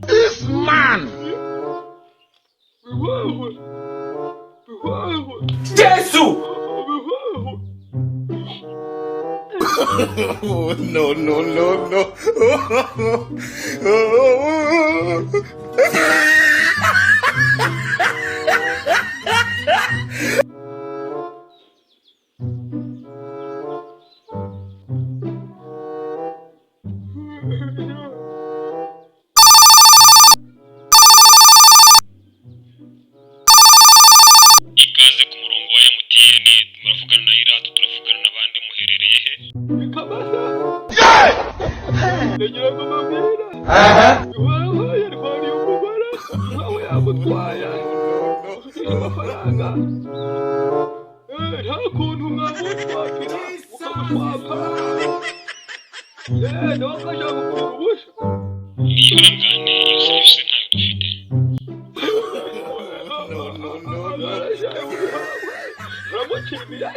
This man! Jesus! Oh, no, no, no, no. Ikaze ku murongo wa MTN, muravugana na Iradu, turavugana na bande, muherereye he? Ndagira ngo mbabwire waye yarwariye umugore nawe yamutwaye amafaranga nta kuntu mwamutwakira mukamushwaka nawe akajya gukura ubusha Ihangane, iyo serivisi ntayo dufite. aramukinira